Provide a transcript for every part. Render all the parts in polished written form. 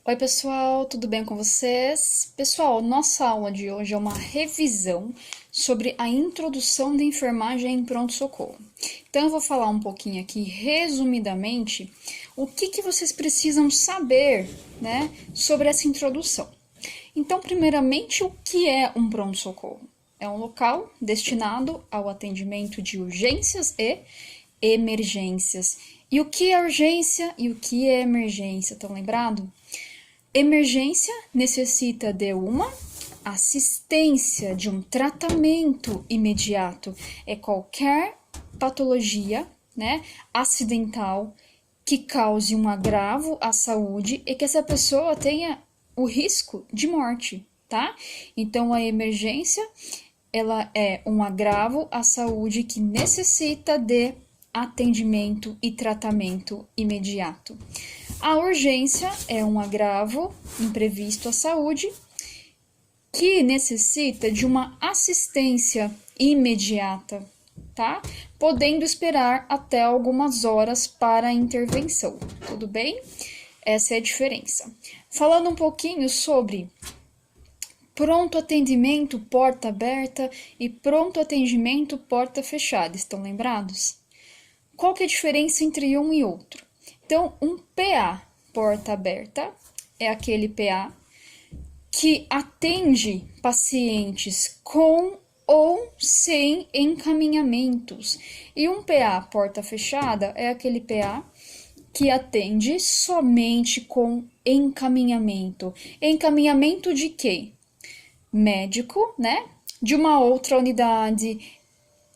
Oi, pessoal, tudo bem com vocês? Pessoal, nossa aula de hoje é uma revisão sobre a introdução da enfermagem em pronto-socorro. Então, eu vou falar um pouquinho aqui, resumidamente, o que vocês precisam saber, né, sobre essa introdução. Então, primeiramente, o que é um pronto-socorro? É um local destinado ao atendimento de urgências e emergências. E o que é urgência e o que é emergência? Estão lembrados? Emergência necessita de uma assistência, de um tratamento imediato. É qualquer patologia, né, acidental que cause um agravo à saúde e que essa pessoa tenha o risco de morte, tá? Então, a emergência, ela é um agravo à saúde que necessita de atendimento e tratamento imediato. A urgência é um agravo imprevisto à saúde que necessita de uma assistência imediata, tá? Podendo esperar até algumas horas para a intervenção, tudo bem? Essa é a diferença. Falando um pouquinho sobre pronto atendimento porta aberta e pronto atendimento porta fechada, estão lembrados? Qual que é a diferença entre um e outro? Então, um PA, porta aberta, é aquele PA que atende pacientes com ou sem encaminhamentos. E um PA, porta fechada, é aquele PA que atende somente com encaminhamento. Encaminhamento de quê? Médico, né? De uma outra unidade,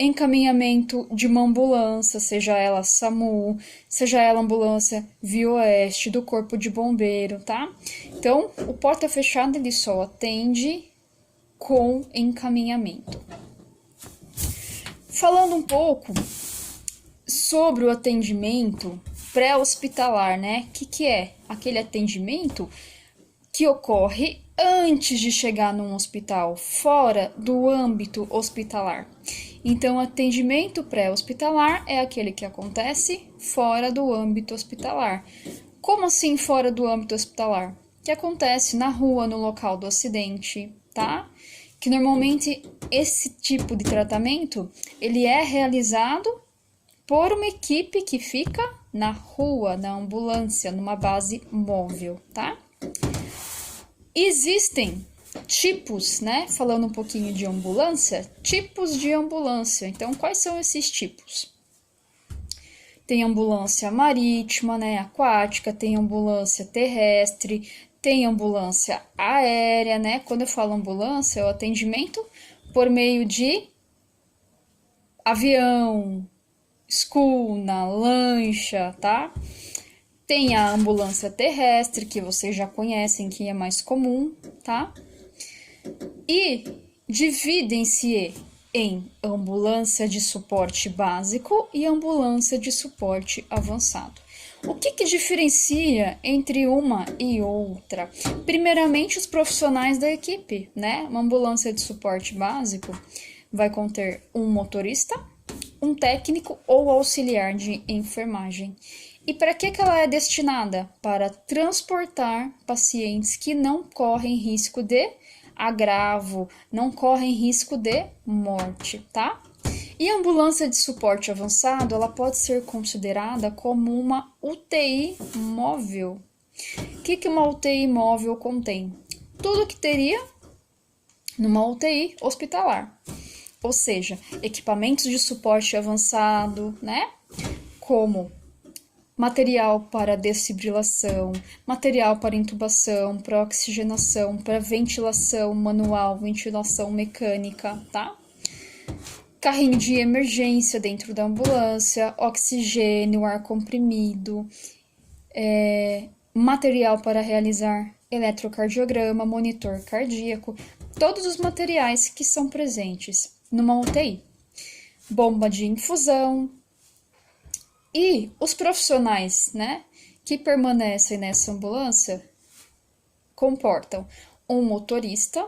encaminhamento de uma ambulância, seja ela SAMU, seja ela ambulância ViaOeste, do Corpo de Bombeiro, tá? Então, o porta fechada ele só atende com encaminhamento. Falando um pouco sobre o atendimento pré-hospitalar, né? O que é? Aquele atendimento que ocorre antes de chegar num hospital, fora do âmbito hospitalar. Então, atendimento pré-hospitalar é aquele que acontece fora do âmbito hospitalar. Como assim fora do âmbito hospitalar? Que acontece na rua, no local do acidente, tá? Que normalmente esse tipo de tratamento, ele é realizado por uma equipe que fica na rua, na ambulância, numa base móvel, tá? Existem tipos, né? Falando um pouquinho de ambulância, tipos de ambulância. Então, quais são esses tipos? Tem ambulância marítima, né? Aquática, tem ambulância terrestre, tem ambulância aérea, né? Quando eu falo ambulância, é o atendimento por meio de avião, escuna, lancha, tá? Tem a ambulância terrestre, que vocês já conhecem, que é mais comum, tá? E dividem-se em ambulância de suporte básico e ambulância de suporte avançado. O que diferencia entre uma e outra? Primeiramente, os profissionais da equipe, né? Uma ambulância de suporte básico vai conter um motorista, um técnico ou auxiliar de enfermagem. E para que ela é destinada? Para transportar pacientes que não correm risco de agravo, não correm risco de morte, tá? E a ambulância de suporte avançado, ela pode ser considerada como uma UTI móvel. O que uma UTI móvel contém? Tudo que teria numa UTI hospitalar. Ou seja, equipamentos de suporte avançado, né? Como material para desfibrilação, material para intubação, para oxigenação, para ventilação manual, ventilação mecânica, tá? Carrinho de emergência dentro da ambulância, oxigênio, ar comprimido, material para realizar eletrocardiograma, monitor cardíaco, todos os materiais que são presentes numa UTI. Bomba de infusão. E os profissionais, né, que permanecem nessa ambulância comportam um motorista,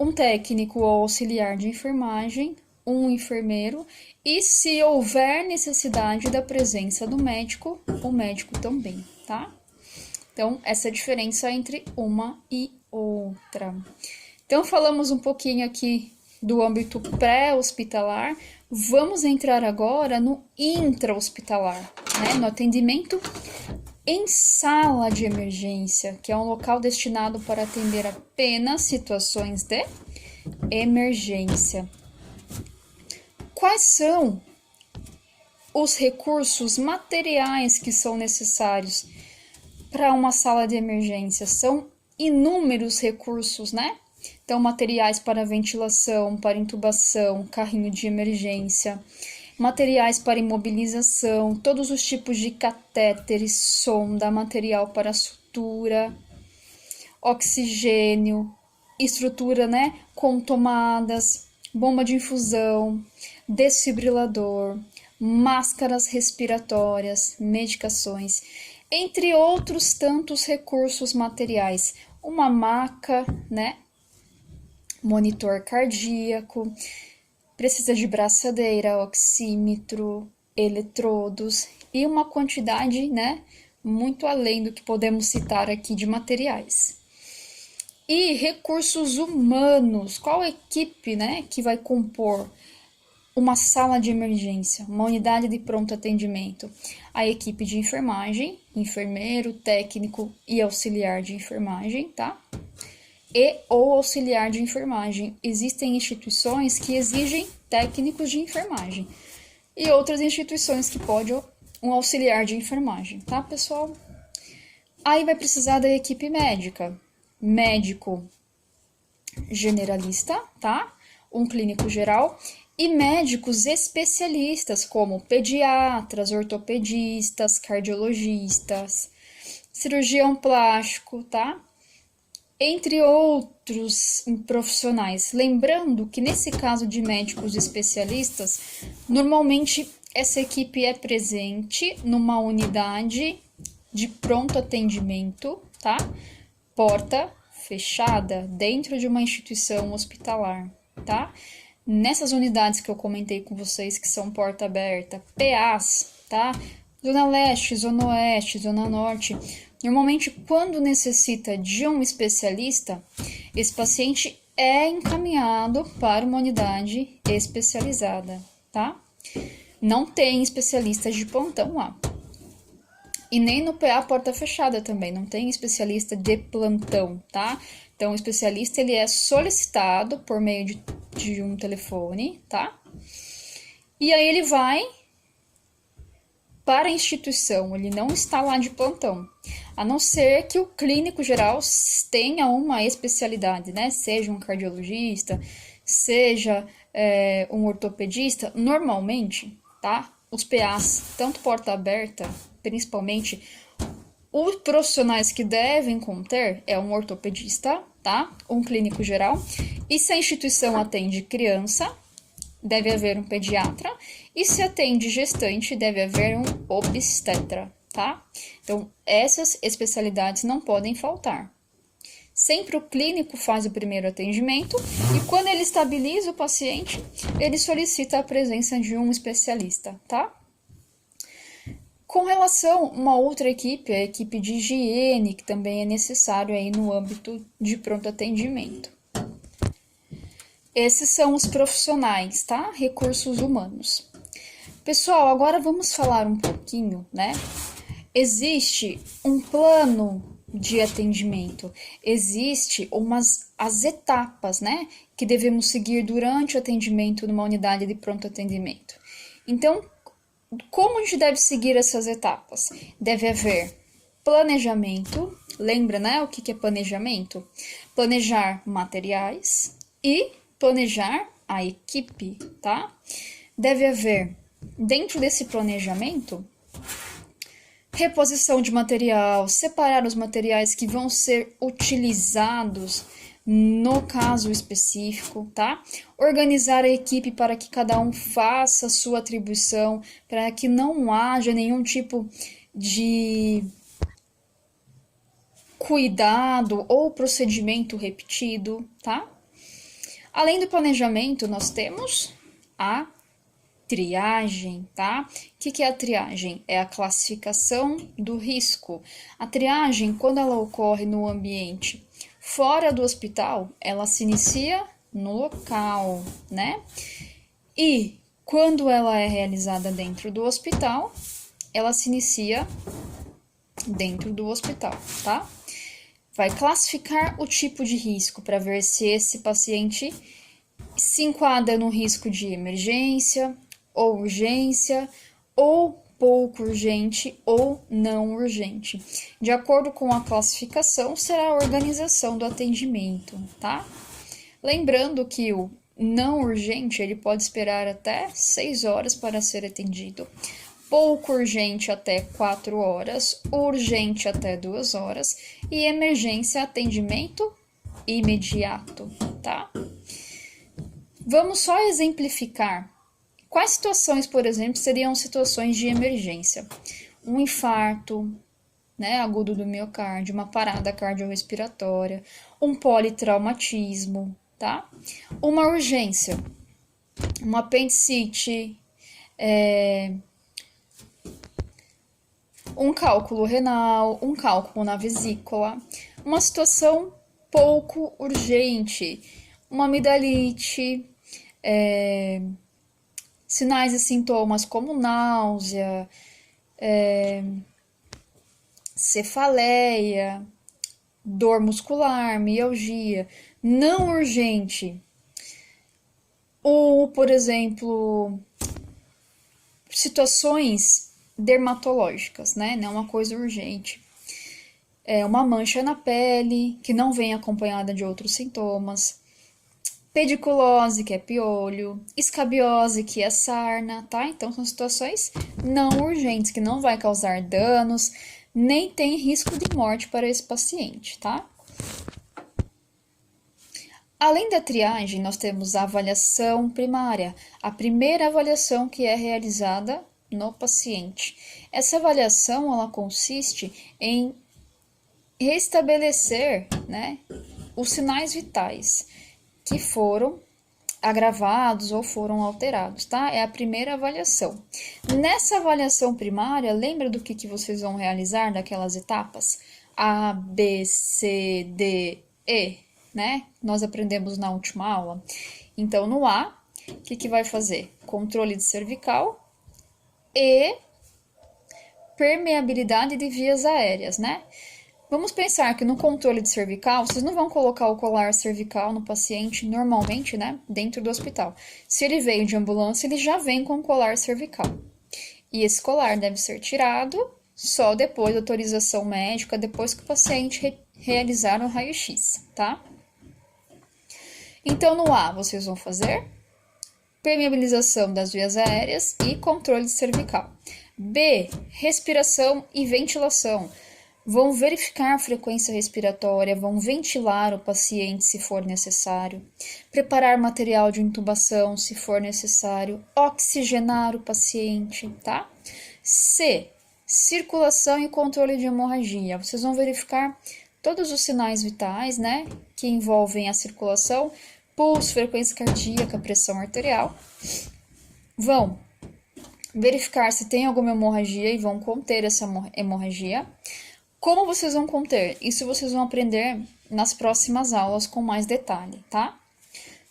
um técnico ou auxiliar de enfermagem, um enfermeiro e, se houver necessidade da presença do médico, o médico também, tá? Então, essa é a diferença entre uma e outra. Então, falamos um pouquinho aqui do âmbito pré-hospitalar. Vamos entrar agora no intra-hospitalar, né? No atendimento em sala de emergência, que é um local destinado para atender apenas situações de emergência. Quais são os recursos materiais que são necessários para uma sala de emergência? São inúmeros recursos, né? Então, materiais para ventilação, para intubação, carrinho de emergência, materiais para imobilização, todos os tipos de catéteres, sonda, material para sutura, oxigênio, estrutura, né, com tomadas, bomba de infusão, desfibrilador, máscaras respiratórias, medicações, entre outros tantos recursos materiais. Uma maca, né, monitor cardíaco, precisa de braçadeira, oxímetro, eletrodos e uma quantidade, né, muito além do que podemos citar aqui de materiais. E recursos humanos, qual equipe, né, que vai compor uma sala de emergência, uma unidade de pronto atendimento? A equipe de enfermagem, enfermeiro, técnico e auxiliar de enfermagem, tá? E ou auxiliar de enfermagem. Existem instituições que exigem técnicos de enfermagem e outras instituições que podem um auxiliar de enfermagem, tá, pessoal? Aí vai precisar da equipe médica, médico generalista, tá? Um clínico geral e médicos especialistas como pediatras, ortopedistas, cardiologistas, cirurgião plástico, tá? Entre outros profissionais. Lembrando que nesse caso de médicos especialistas, normalmente essa equipe é presente numa unidade de pronto atendimento, tá? Porta fechada, dentro de uma instituição hospitalar, tá? Nessas unidades que eu comentei com vocês, que são porta aberta, PAs, tá? Zona Leste, Zona Oeste, Zona Norte. Normalmente, quando necessita de um especialista, esse paciente é encaminhado para uma unidade especializada, tá? Não tem especialistas de plantão lá. E nem no PA porta fechada também, não tem especialista de plantão, tá? Então, o especialista, ele é solicitado por meio de um telefone, tá? E aí ele vai para a instituição, ele não está lá de plantão. A não ser que o clínico geral tenha uma especialidade, né? Seja um cardiologista, seja um ortopedista. Normalmente, tá? Os PAs, tanto porta aberta, principalmente, os profissionais que devem conter é um ortopedista, tá? Um clínico geral. E se a instituição atende criança, deve haver um pediatra. E se atende gestante, deve haver um obstetra, tá? Então, essas especialidades não podem faltar. Sempre o clínico faz o primeiro atendimento e quando ele estabiliza o paciente, ele solicita a presença de um especialista, tá? Com relação a uma outra equipe, a equipe de higiene, que também é necessário aí no âmbito de pronto atendimento. Esses são os profissionais, tá? Recursos humanos. Pessoal, agora vamos falar um pouquinho, né? Existe um plano de atendimento, existe as etapas, né? Que devemos seguir durante o atendimento numa unidade de pronto atendimento. Então, como a gente deve seguir essas etapas? Deve haver planejamento, lembra, né? O que é planejamento? Planejar materiais e planejar a equipe, tá? Deve haver, dentro desse planejamento, reposição de material, separar os materiais que vão ser utilizados no caso específico, tá? Organizar a equipe para que cada um faça a sua atribuição, para que não haja nenhum tipo de cuidado ou procedimento repetido, tá? Além do planejamento, nós temos a triagem, tá? O que é a triagem? É a classificação do risco. A triagem, quando ela ocorre no ambiente fora do hospital, ela se inicia no local, né? E quando ela é realizada dentro do hospital, ela se inicia dentro do hospital, tá? Vai classificar o tipo de risco para ver se esse paciente se enquadra no risco de emergência, ou urgência, ou pouco urgente ou não urgente. De acordo com a classificação, será a organização do atendimento, tá? Lembrando que o não urgente, ele pode esperar até 6 horas para ser atendido. Pouco urgente até 4 horas, urgente até 2 horas e emergência atendimento imediato, tá? Vamos só exemplificar. Quais situações, por exemplo, seriam situações de emergência? Um infarto, né, agudo do miocárdio, uma parada cardiorrespiratória, um politraumatismo, tá? Uma urgência, uma apendicite, um cálculo renal, um cálculo na vesícula, uma situação pouco urgente, uma amidalite, sinais e sintomas como náusea, cefaleia, dor muscular, mialgia, não urgente. Ou, por exemplo, situações dermatológicas, né? Não é uma coisa urgente. Uma mancha na pele, que não vem acompanhada de outros sintomas. Pediculose, que é piolho. Escabiose, que é sarna, tá? Então, são situações não urgentes, que não vai causar danos, nem tem risco de morte para esse paciente, tá? Além da triagem, nós temos a avaliação primária, a primeira avaliação que é realizada no paciente. Essa avaliação, ela consiste em restabelecer, né, os sinais vitais que foram agravados ou foram alterados, tá? É a primeira avaliação. Nessa avaliação primária, lembra do que vocês vão realizar daquelas etapas? A, B, C, D, E, né? Nós aprendemos na última aula. Então, no A, o que vai fazer? Controle de cervical e permeabilidade de vias aéreas, né? Vamos pensar que no controle de cervical, vocês não vão colocar o colar cervical no paciente normalmente, né? Dentro do hospital. Se ele veio de ambulância, ele já vem com o colar cervical. E esse colar deve ser tirado só depois da autorização médica, depois que o paciente realizar o raio-x, tá? Então, no A, vocês vão fazer permeabilização das vias aéreas e controle de cervical. B, respiração e ventilação. Vão verificar a frequência respiratória, vão ventilar o paciente se for necessário, preparar material de intubação se for necessário, oxigenar o paciente, tá? C, circulação e controle de hemorragia. Vocês vão verificar todos os sinais vitais, né, que envolvem a circulação, pulso, frequência cardíaca, pressão arterial. Vão verificar se tem alguma hemorragia e vão conter essa hemorragia. Como vocês vão conter? Isso vocês vão aprender nas próximas aulas com mais detalhe, tá?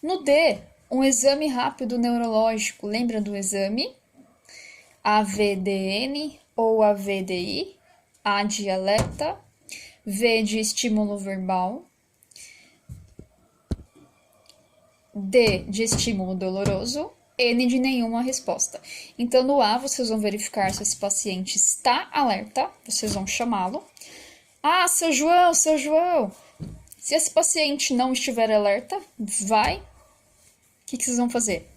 No D, um exame rápido neurológico. Lembra do exame? AVDN ou AVDI. A de alerta. V de estímulo verbal. D de estímulo doloroso. N de nenhuma resposta. Então, no A, vocês vão verificar se esse paciente está alerta. Vocês vão chamá-lo. Ah, seu João, seu João. Se esse paciente não estiver alerta, vai. O que vocês vão fazer?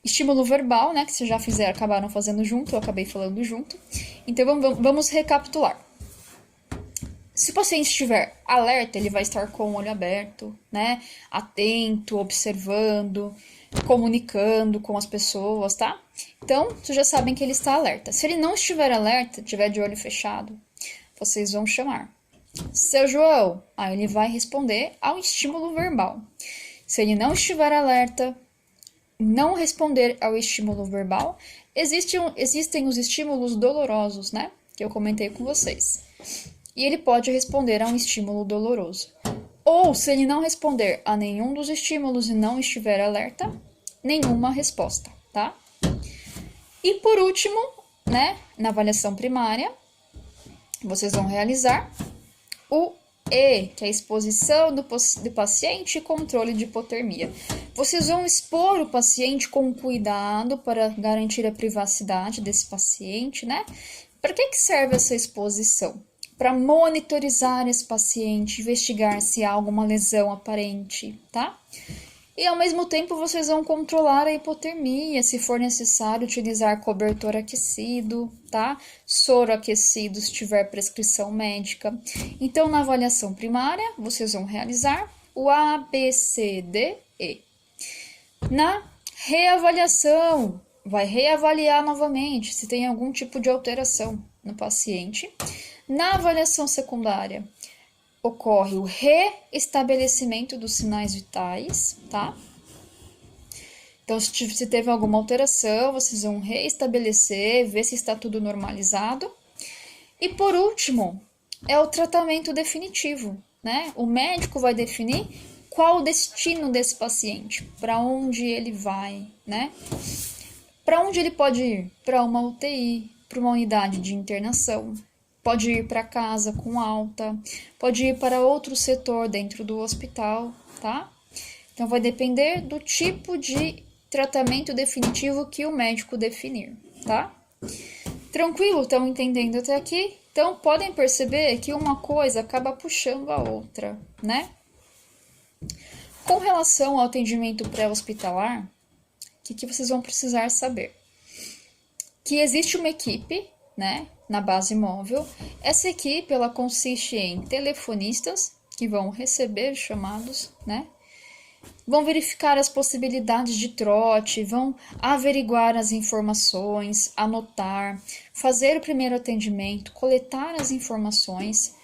Estímulo verbal, né? Que vocês já acabaram fazendo junto, eu acabei falando junto. Então, vamos recapitular. Se o paciente estiver alerta, ele vai estar com o olho aberto, né? Atento, observando, comunicando com as pessoas, tá? Então, vocês já sabem que ele está alerta. Se ele não estiver alerta, estiver de olho fechado, vocês vão chamar. Seu João, aí ele vai responder ao estímulo verbal. Se ele não estiver alerta, não responder ao estímulo verbal, existem os estímulos dolorosos, né? Que eu comentei com vocês. E ele pode responder a um estímulo doloroso. Ou, se ele não responder a nenhum dos estímulos e não estiver alerta, nenhuma resposta, tá? E por último, né, na avaliação primária, vocês vão realizar o E, que é a exposição do paciente e controle de hipotermia. Vocês vão expor o paciente com cuidado para garantir a privacidade desse paciente, né? Para que serve essa exposição? Para monitorizar esse paciente, investigar se há alguma lesão aparente, tá? E ao mesmo tempo vocês vão controlar a hipotermia, se for necessário utilizar cobertor aquecido, tá? Soro aquecido se tiver prescrição médica. Então, na avaliação primária, vocês vão realizar o A, B, C, D, E. Na reavaliação, vai reavaliar novamente se tem algum tipo de alteração no paciente. Na avaliação secundária, ocorre o reestabelecimento dos sinais vitais, tá? Então, se teve alguma alteração, vocês vão reestabelecer, ver se está tudo normalizado. E por último, é o tratamento definitivo, né? O médico vai definir qual o destino desse paciente, para onde ele vai, né? Para onde ele pode ir? Para uma UTI, para uma unidade de internação. Pode ir para casa com alta, pode ir para outro setor dentro do hospital, tá? Então, vai depender do tipo de tratamento definitivo que o médico definir, tá? Tranquilo? Estão entendendo até aqui? Então, podem perceber que uma coisa acaba puxando a outra, né? Com relação ao atendimento pré-hospitalar, o que vocês vão precisar saber? Que existe uma equipe, né, na base móvel. Essa equipe, ela consiste em telefonistas que vão receber chamados, né? Vão verificar as possibilidades de trote, vão averiguar as informações, anotar, fazer o primeiro atendimento, coletar as informações.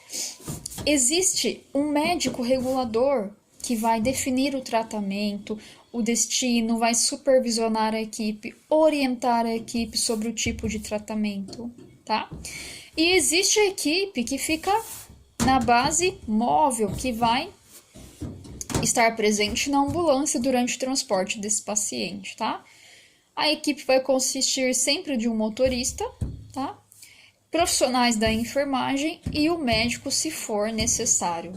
Existe um médico regulador que vai definir o tratamento, o destino, vai supervisionar a equipe, orientar a equipe sobre o tipo de tratamento, tá? E existe a equipe que fica na base móvel, que vai estar presente na ambulância durante o transporte desse paciente, tá? A equipe vai consistir sempre de um motorista, tá? Profissionais da enfermagem e o médico, se for necessário,